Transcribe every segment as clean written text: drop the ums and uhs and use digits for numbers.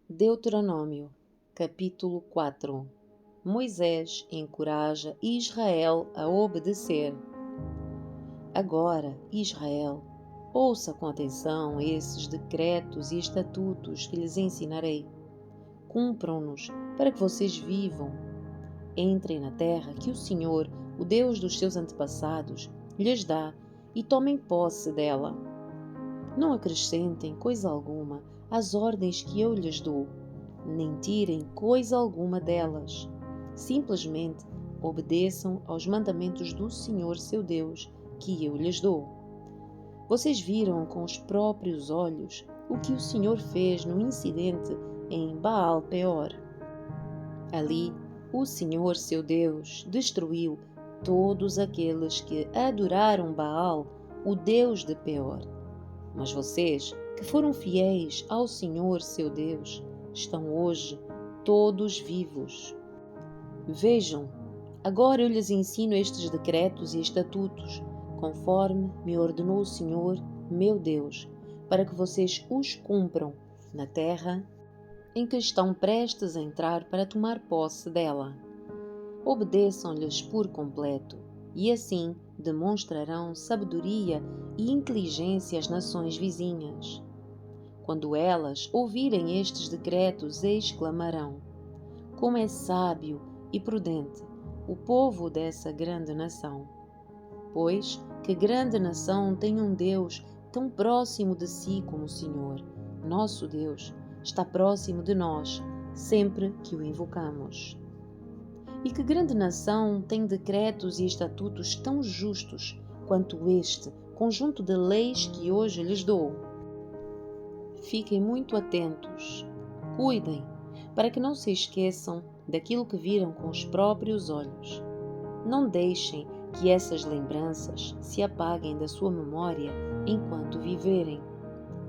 Deuteronômio, capítulo 4. Moisés encoraja Israel a obedecer. Agora, Israel, ouça com atenção esses decretos e estatutos que lhes ensinarei. Cumpram-nos para que vocês vivam. Entrem na terra que o Senhor, o Deus dos seus antepassados, lhes dá e tomem posse dela. Não acrescentem coisa alguma às ordens que eu lhes dou, nem tirem coisa alguma delas. Simplesmente obedeçam aos mandamentos do Senhor seu Deus, que eu lhes dou. Vocês viram com os próprios olhos o que o Senhor fez no incidente em Baal-Peor. Ali, o Senhor seu Deus destruiu todos aqueles que adoraram Baal, o Deus de Peor. Mas vocês, que foram fiéis ao Senhor seu Deus, estão hoje todos vivos. Vejam, agora eu lhes ensino estes decretos e estatutos, conforme me ordenou o Senhor, meu Deus, para que vocês os cumpram na terra em que estão prestes a entrar para tomar posse dela. Obedeçam-lhes por completo, e assim demonstrarão sabedoria e inteligência às nações vizinhas. Quando elas ouvirem estes decretos, exclamarão: como é sábio e prudente o povo dessa grande nação! Pois que grande nação tem um Deus tão próximo de si como o Senhor, nosso Deus, está próximo de nós sempre que o invocamos. E que grande nação tem decretos e estatutos tão justos quanto este conjunto de leis que hoje lhes dou. Fiquem muito atentos, cuidem, para que não se esqueçam daquilo que viram com os próprios olhos. Não deixem que essas lembranças se apaguem da sua memória enquanto viverem.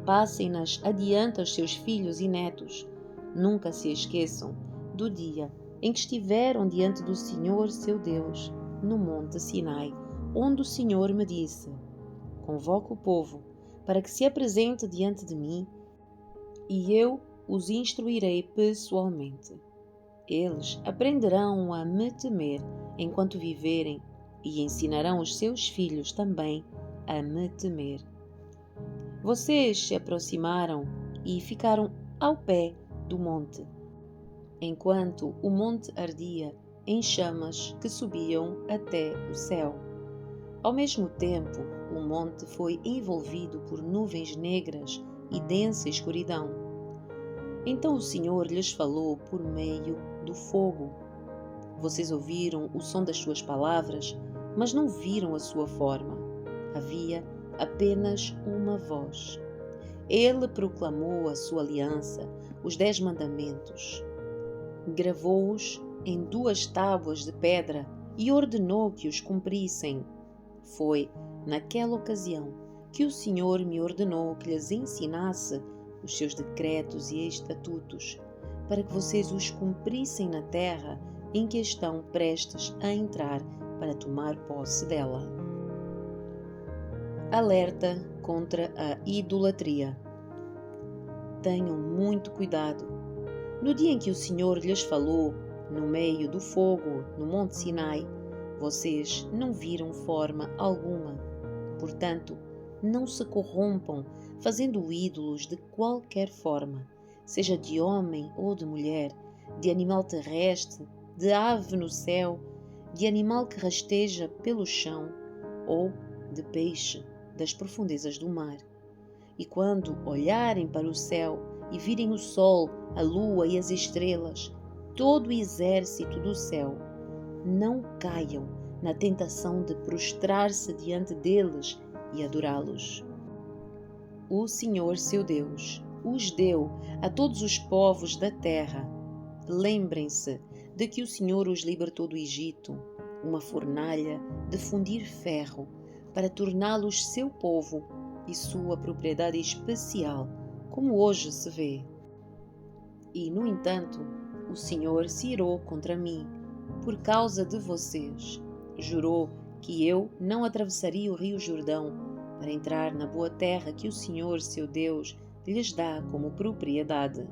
Passem-nas adiante aos seus filhos e netos. Nunca se esqueçam do dia em que estiveram diante do Senhor seu Deus, no monte Sinai, onde o Senhor me disse: convoca o povo para que se apresente diante de mim, e eu os instruirei pessoalmente. Eles aprenderão a me temer enquanto viverem e ensinarão os seus filhos também a me temer. Vocês se aproximaram e ficaram ao pé do monte, enquanto o monte ardia em chamas que subiam até o céu. Ao mesmo tempo, o monte foi envolvido por nuvens negras e densa escuridão. Então o Senhor lhes falou por meio do fogo. Vocês ouviram o som das suas palavras, mas não viram a sua forma. Havia apenas uma voz. Ele proclamou a sua aliança, os 10 mandamentos. Gravou-os em 2 tábuas de pedra e ordenou que os cumprissem. Foi, naquela ocasião, que o Senhor me ordenou que lhes ensinasse os seus decretos e estatutos, para que vocês os cumprissem na terra em que estão prestes a entrar para tomar posse dela. Alerta contra a idolatria. Tenham muito cuidado. No dia em que o Senhor lhes falou, no meio do fogo, no monte Sinai, vocês não viram forma alguma. Portanto, não se corrompam fazendo ídolos de qualquer forma, seja de homem ou de mulher, de animal terrestre, de ave no céu, de animal que rasteja pelo chão ou de peixe das profundezas do mar. E quando olharem para o céu e virem o sol, a lua e as estrelas, todo o exército do céu, não caiam na tentação de prostrar-se diante deles e adorá-los. O Senhor seu Deus os deu a todos os povos da terra. Lembrem-se de que o Senhor os libertou do Egito, uma fornalha de fundir ferro, para torná-los seu povo e sua propriedade especial, como hoje se vê. E, no entanto, o Senhor se irou contra mim, por causa de vocês. Jurou que eu não atravessaria o rio Jordão para entrar na boa terra que o Senhor, seu Deus, lhes dá como propriedade.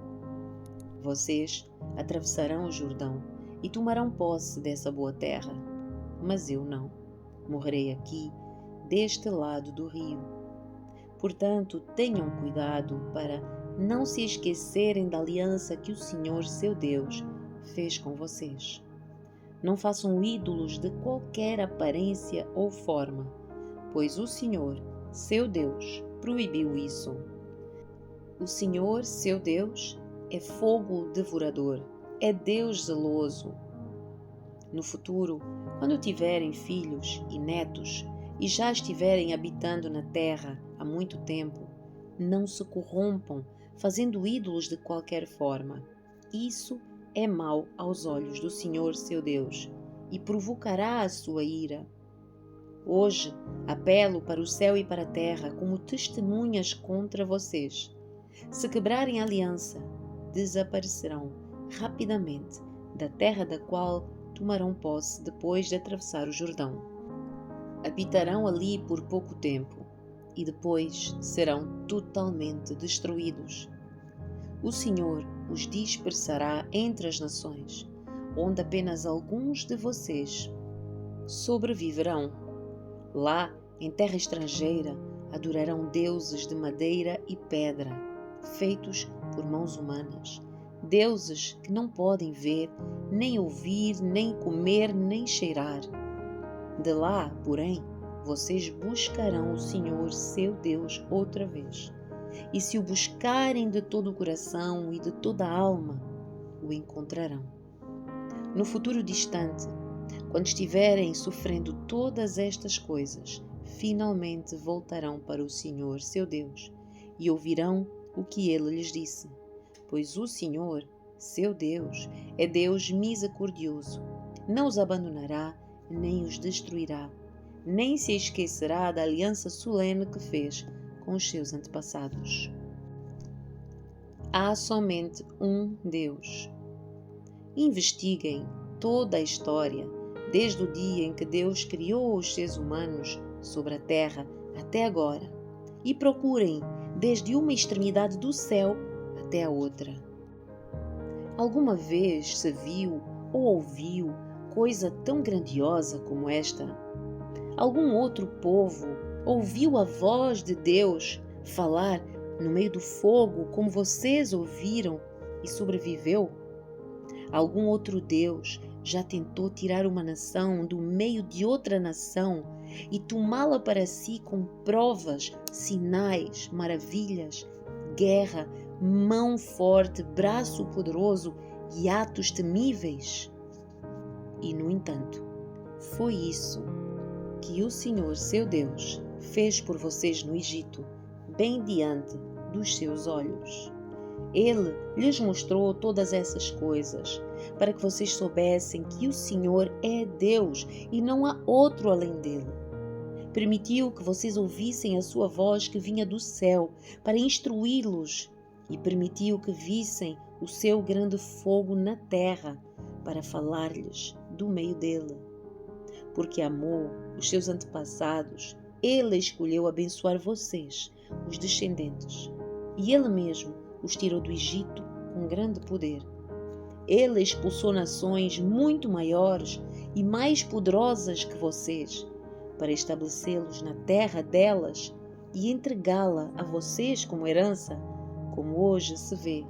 Vocês atravessarão o Jordão e tomarão posse dessa boa terra, mas eu não. Morrerei aqui, deste lado do rio. Portanto, tenham cuidado para não se esquecerem da aliança que o Senhor, seu Deus, fez com vocês. Não façam ídolos de qualquer aparência ou forma, pois o Senhor, seu Deus, proibiu isso. O Senhor, seu Deus, é fogo devorador, é Deus zeloso. No futuro, quando tiverem filhos e netos e já estiverem habitando na terra há muito tempo, não se corrompam fazendo ídolos de qualquer forma. Isso é mau aos olhos do Senhor, seu Deus, e provocará a sua ira. Hoje, apelo para o céu e para a terra como testemunhas contra vocês. Se quebrarem a aliança, desaparecerão rapidamente da terra da qual tomarão posse depois de atravessar o Jordão. Habitarão ali por pouco tempo e depois serão totalmente destruídos. O Senhor os dispersará entre as nações, onde apenas alguns de vocês sobreviverão. Lá, em terra estrangeira, adorarão deuses de madeira e pedra, feitos por mãos humanas, deuses que não podem ver, nem ouvir, nem comer, nem cheirar. De lá, porém, vocês buscarão o Senhor, seu Deus, outra vez. E se o buscarem de todo o coração e de toda a alma, o encontrarão. No futuro distante, quando estiverem sofrendo todas estas coisas, finalmente voltarão para o Senhor, seu Deus, e ouvirão o que ele lhes disse. Pois o Senhor, seu Deus, é Deus misericordioso, não os abandonará, nem os destruirá, nem se esquecerá da aliança solene que fez com os seus antepassados. Há somente um Deus. Investiguem toda a história, desde o dia em que Deus criou os seres humanos sobre a terra até agora, e procurem desde uma extremidade do céu até a outra. Alguma vez se viu ou ouviu coisa tão grandiosa como esta? Algum outro povo ouviu a voz de Deus falar no meio do fogo como vocês ouviram e sobreviveu? Algum outro Deus já tentou tirar uma nação do meio de outra nação e tomá-la para si com provas, sinais, maravilhas, guerra, mão forte, braço poderoso e atos temíveis? E, no entanto, foi isso que o Senhor, seu Deus, fez por vocês no Egito, bem diante dos seus olhos. Ele lhes mostrou todas essas coisas, para que vocês soubessem que o Senhor é Deus e não há outro além dele. Permitiu que vocês ouvissem a sua voz que vinha do céu para instruí-los e permitiu que vissem o seu grande fogo na terra para falar-lhes do meio dele. Porque amou os seus antepassados, ele escolheu abençoar vocês, os descendentes, e ele mesmo os tirou do Egito com grande poder. Ele expulsou nações muito maiores e mais poderosas que vocês, para estabelecê-los na terra delas e entregá-la a vocês como herança, como hoje se vê.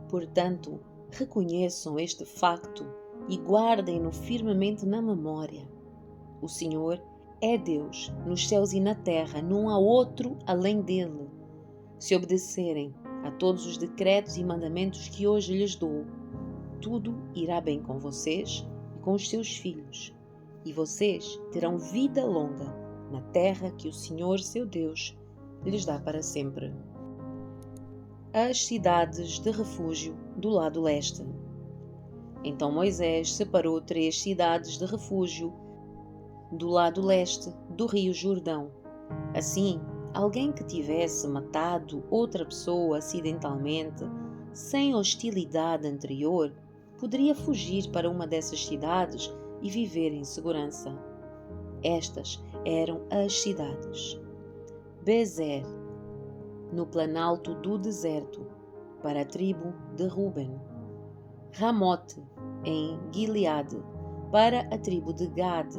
Portanto, reconheçam este facto e guardem-no firmemente na memória. O Senhor é Deus nos céus e na terra, não há outro além dele. Se obedecerem a todos os decretos e mandamentos que hoje lhes dou, tudo irá bem com vocês e com os seus filhos, e vocês terão vida longa na terra que o Senhor, seu Deus, lhes dá para sempre. As cidades de refúgio do lado leste. Então Moisés separou 3 cidades de refúgio do lado leste do rio Jordão. Assim, alguém que tivesse matado outra pessoa acidentalmente, sem hostilidade anterior, poderia fugir para uma dessas cidades e viver em segurança. Estas eram as cidades: Bezer, no planalto do deserto, para a tribo de Ruben, Ramote, em Gileade, para a tribo de Gade,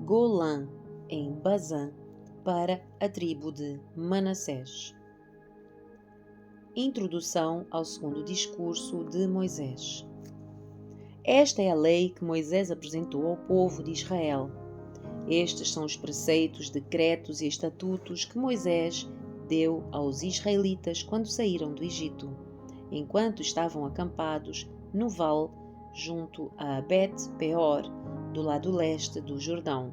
Golã, em Bazã, para a tribo de Manassés. Introdução ao segundo discurso de Moisés. Esta é a lei que Moisés apresentou ao povo de Israel. Estes são os preceitos, decretos e estatutos que Moisés deu aos israelitas quando saíram do Egito, enquanto estavam acampados no vale junto a Bet-peor, do lado leste do Jordão.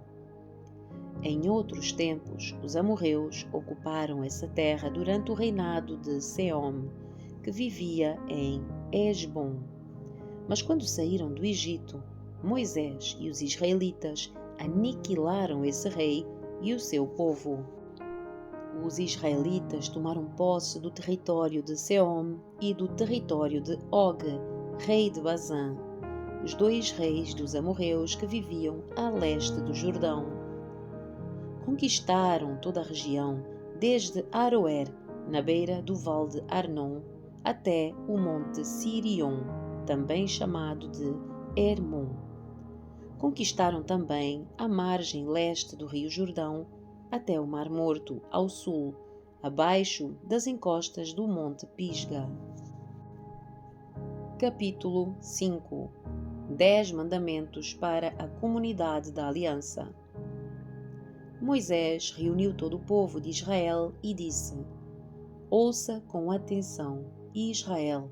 Em outros tempos, os amorreus ocuparam essa terra durante o reinado de Seom, que vivia em Hesbom. Mas quando saíram do Egito, Moisés e os israelitas aniquilaram esse rei e o seu povo. Os israelitas tomaram posse do território de Seom e do território de Og, rei de Bazã, os dois reis dos amorreus que viviam a leste do Jordão. Conquistaram toda a região, desde Aroer, na beira do vale de Arnon, até o monte Sirion, também chamado de Hermon. Conquistaram também a margem leste do rio Jordão, até o Mar Morto, ao sul, abaixo das encostas do monte Pisga. Capítulo 5. 10 mandamentos para a comunidade da aliança. Moisés reuniu todo o povo de Israel e disse: Ouça com atenção, Israel,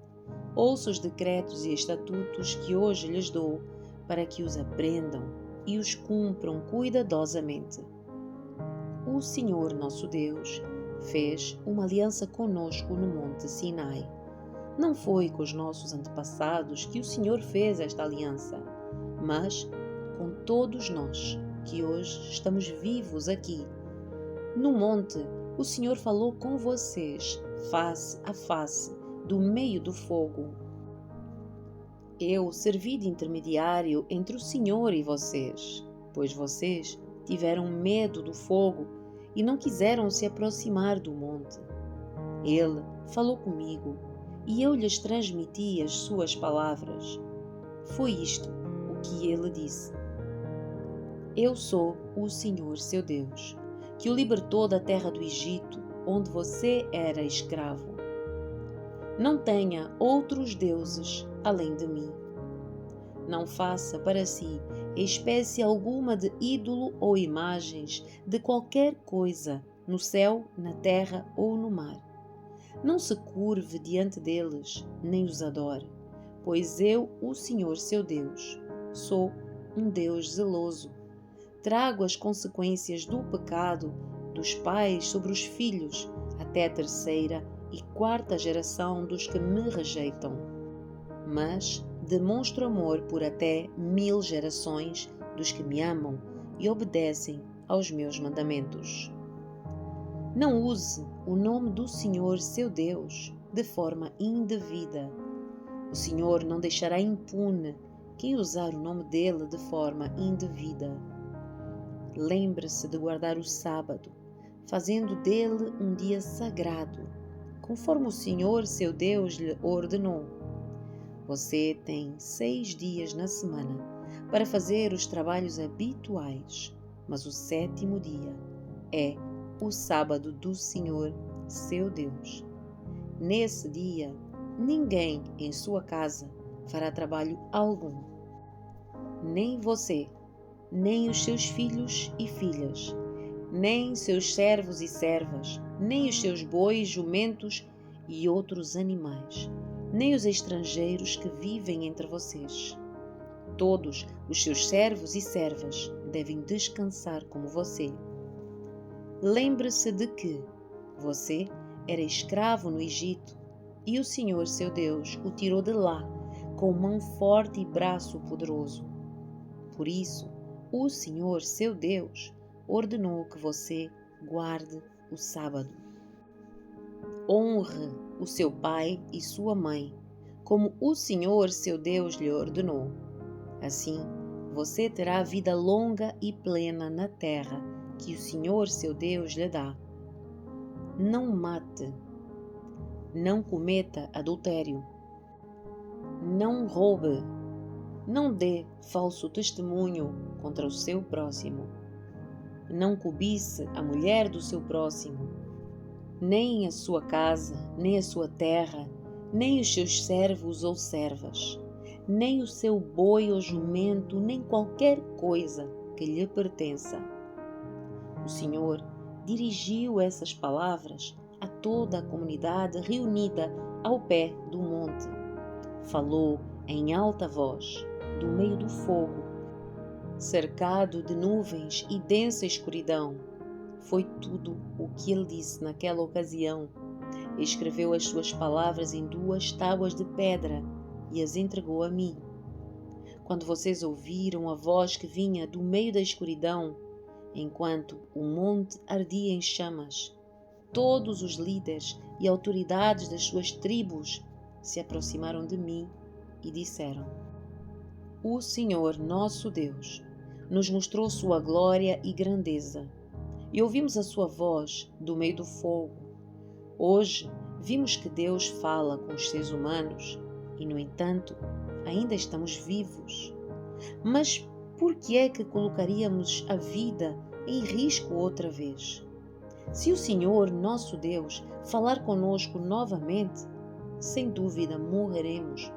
ouça os decretos e estatutos que hoje lhes dou, para que os aprendam e os cumpram cuidadosamente. O Senhor nosso Deus fez uma aliança conosco no monte Sinai. Não foi com os nossos antepassados que o Senhor fez esta aliança, mas com todos nós, que hoje estamos vivos aqui. No monte, o Senhor falou com vocês, face a face, do meio do fogo. Eu servi de intermediário entre o Senhor e vocês, pois vocês tiveram medo do fogo e não quiseram se aproximar do monte. Ele falou comigo e eu lhes transmiti as suas palavras. Foi isto o que ele disse: Eu sou o Senhor seu Deus, que o libertou da terra do Egito, onde você era escravo. Não tenha outros deuses além de mim. Não faça para si espécie alguma de ídolo ou imagens de qualquer coisa, no céu, na terra ou no mar. Não se curve diante deles, nem os adore, pois eu, o Senhor seu Deus, sou um Deus zeloso. Trago as consequências do pecado dos pais sobre os filhos, até a terceira e quarta geração dos que me rejeitam. Mas demonstro amor por até 1000 gerações dos que me amam e obedecem aos meus mandamentos. Não use o nome do Senhor seu Deus de forma indevida. O Senhor não deixará impune quem usar o nome dele de forma indevida. Lembre-se de guardar o sábado, fazendo dele um dia sagrado, conforme o Senhor seu Deus lhe ordenou. Você tem 6 dias na semana para fazer os trabalhos habituais, mas o 7º dia é o sábado do Senhor seu Deus. Nesse dia, ninguém em sua casa fará trabalho algum. Nem você, nem os seus filhos e filhas, nem seus servos e servas, nem os seus bois, jumentos e outros animais, nem os estrangeiros que vivem entre vocês. Todos os seus servos e servas devem descansar como você. Lembre-se de que você era escravo no Egito e o Senhor seu Deus o tirou de lá com mão forte e braço poderoso. Por isso, o Senhor seu Deus ordenou que você guarde o sábado. Honre o seu pai e sua mãe, como o Senhor seu Deus lhe ordenou. Assim, você terá vida longa e plena na terra que o Senhor seu Deus lhe dá. Não mate. Não cometa adultério. Não roube. Não dê falso testemunho contra o seu próximo. Não cobice a mulher do seu próximo, nem a sua casa, nem a sua terra, nem os seus servos ou servas, nem o seu boi ou jumento, nem qualquer coisa que lhe pertença. O Senhor dirigiu essas palavras a toda a comunidade reunida ao pé do monte. Falou em alta voz, do meio do fogo, cercado de nuvens e densa escuridão. Foi tudo o que ele disse naquela ocasião. Escreveu as suas palavras em 2 tábuas de pedra e as entregou a mim. Quando vocês ouviram a voz que vinha do meio da escuridão, enquanto o monte ardia em chamas, todos os líderes e autoridades das suas tribos se aproximaram de mim e disseram: O Senhor, nosso Deus, nos mostrou sua glória e grandeza, e ouvimos a sua voz do meio do fogo. Hoje vimos que Deus fala com os seres humanos e, no entanto, ainda estamos vivos. Mas por que é que colocaríamos a vida em risco outra vez? Se o Senhor, nosso Deus, falar conosco novamente, sem dúvida morreremos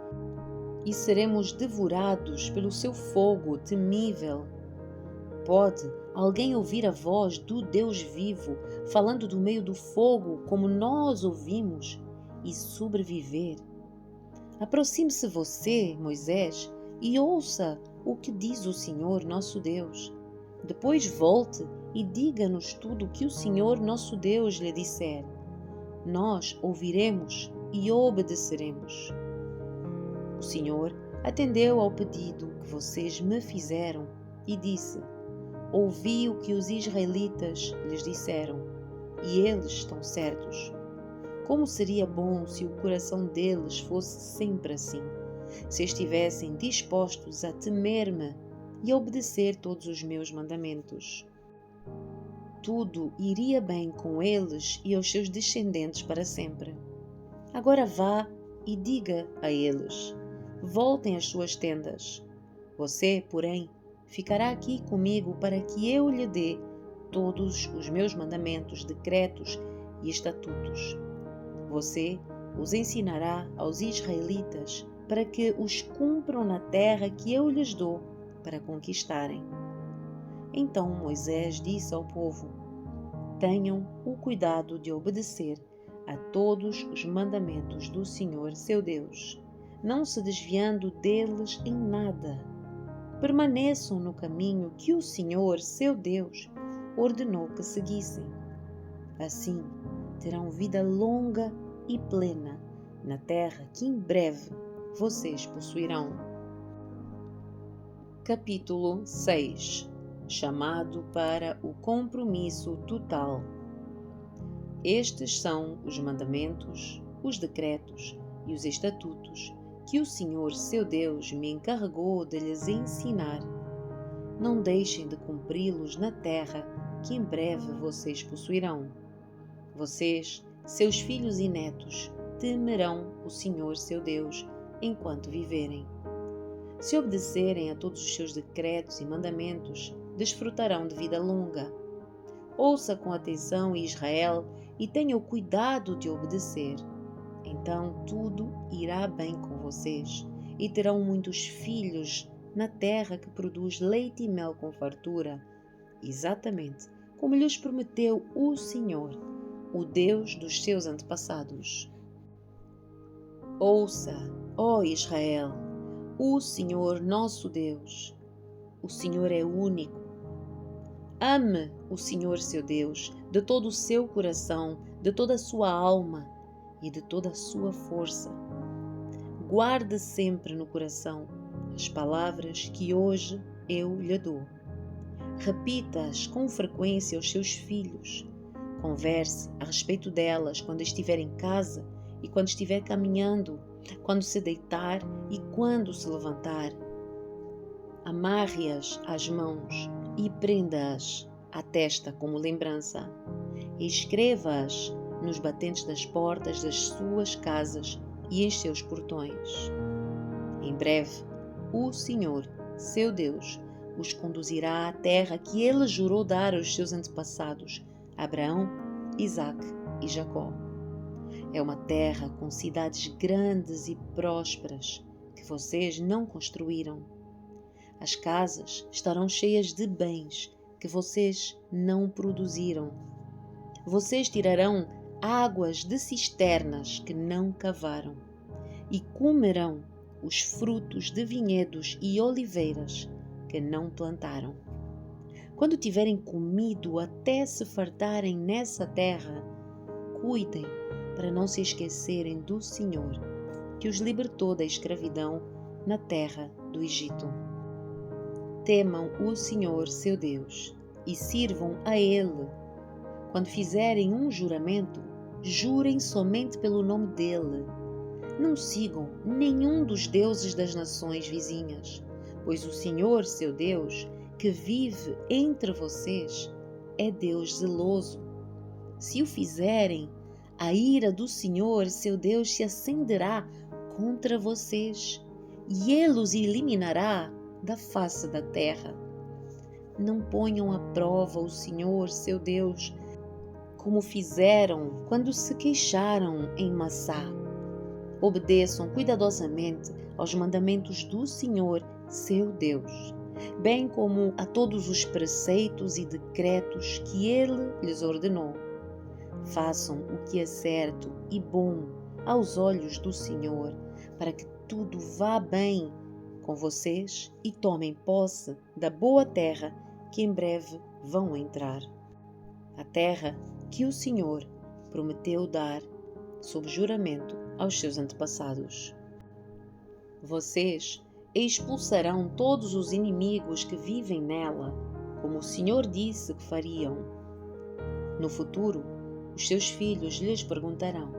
e seremos devorados pelo seu fogo temível. Pode alguém ouvir a voz do Deus vivo falando do meio do fogo como nós ouvimos e sobreviver? Aproxime-se você, Moisés, e ouça o que diz o Senhor nosso Deus. Depois volte e diga-nos tudo o que o Senhor nosso Deus lhe disser. Nós ouviremos e obedeceremos. O Senhor atendeu ao pedido que vocês me fizeram e disse: Ouvi o que os israelitas lhes disseram, e eles estão certos. Como seria bom se o coração deles fosse sempre assim, se estivessem dispostos a temer-me e a obedecer todos os meus mandamentos. Tudo iria bem com eles e aos seus descendentes para sempre. Agora vá e diga a eles: voltem às suas tendas. Você, porém, ficará aqui comigo para que eu lhe dê todos os meus mandamentos, decretos e estatutos. Você os ensinará aos israelitas para que os cumpram na terra que eu lhes dou para conquistarem. Então Moisés disse ao povo: Tenham o cuidado de obedecer a todos os mandamentos do Senhor seu Deus, não se desviando deles em nada. Permaneçam no caminho que o Senhor seu Deus ordenou que seguissem. Assim terão vida longa e plena na terra que em breve vocês possuirão. Capítulo 6. Chamado para o compromisso total. Estes são os mandamentos, os decretos e os estatutos que o Senhor seu Deus me encarregou de lhes ensinar. Não deixem de cumpri-los na terra que em breve vocês possuirão. Vocês, seus filhos e netos, temerão o Senhor seu Deus enquanto viverem. Se obedecerem a todos os seus decretos e mandamentos, desfrutarão de vida longa. Ouça com atenção, Israel, e tenha o cuidado de obedecer. Então tudo irá bem com vocês, e terão muitos filhos na terra que produz leite e mel com fartura, exatamente como lhes prometeu o Senhor, o Deus dos seus antepassados. Ouça, ó Israel, o Senhor nosso Deus. O Senhor é único. Ame o Senhor seu Deus de todo o seu coração, de toda a sua alma e de toda a sua força. Guarde sempre no coração as palavras que hoje eu lhe dou. Repita-as com frequência aos seus filhos. Converse a respeito delas quando estiver em casa e quando estiver caminhando, quando se deitar e quando se levantar. Amarre-as às mãos e prenda-as à testa como lembrança. Escreva-as nos batentes das portas das suas casas e em seus portões. Em breve, o Senhor, seu Deus, os conduzirá à terra que ele jurou dar aos seus antepassados, Abraão, Isaque e Jacó. É uma terra com cidades grandes e prósperas que vocês não construíram. As casas estarão cheias de bens que vocês não produziram. Vocês tirarão águas de cisternas que não cavaram e comerão os frutos de vinhedos e oliveiras que não plantaram. Quando tiverem comido até se fartarem nessa terra, cuidem para não se esquecerem do Senhor, que os libertou da escravidão na terra do Egito. Temam o Senhor, seu Deus, e sirvam a Ele. Quando fizerem um juramento, jurem somente pelo nome dele. Não sigam nenhum dos deuses das nações vizinhas, pois o Senhor, seu Deus, que vive entre vocês, é Deus zeloso. Se o fizerem, a ira do Senhor, seu Deus, se acenderá contra vocês, e ele os eliminará da face da terra. Não ponham à prova o Senhor, seu Deus, como fizeram quando se queixaram em Massá. Obedeçam cuidadosamente aos mandamentos do Senhor, seu Deus, bem como a todos os preceitos e decretos que ele lhes ordenou. Façam o que é certo e bom aos olhos do Senhor, para que tudo vá bem com vocês e tomem posse da boa terra que em breve vão entrar. A terra que o Senhor prometeu dar sob juramento aos seus antepassados. Vocês expulsarão todos os inimigos que vivem nela, como o Senhor disse que fariam. No futuro, os seus filhos lhes perguntarão: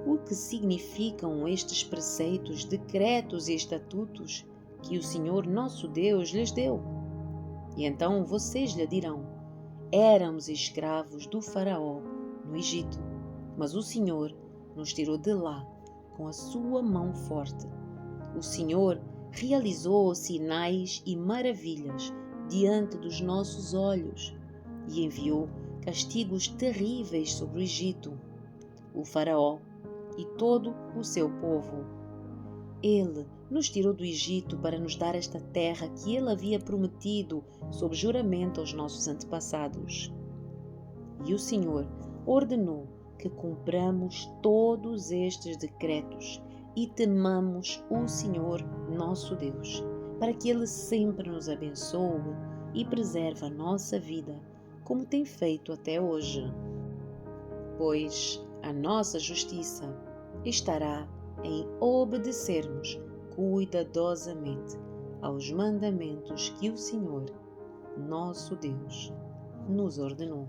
o que significam estes preceitos, decretos e estatutos que o Senhor nosso Deus lhes deu? E então vocês lhe dirão: éramos escravos do Faraó no Egito, mas o Senhor nos tirou de lá com a sua mão forte. O Senhor realizou sinais e maravilhas diante dos nossos olhos e enviou castigos terríveis sobre o Egito, o Faraó e todo o seu povo. Ele nos tirou do Egito para nos dar esta terra que ele havia prometido sob juramento aos nossos antepassados. E o Senhor ordenou que cumpramos todos estes decretos e temamos o Senhor nosso Deus, para que Ele sempre nos abençoe e preserve a nossa vida, como tem feito até hoje. Pois a nossa justiça estará em obedecermos cuidadosamente aos mandamentos que o Senhor, nosso Deus, nos ordenou.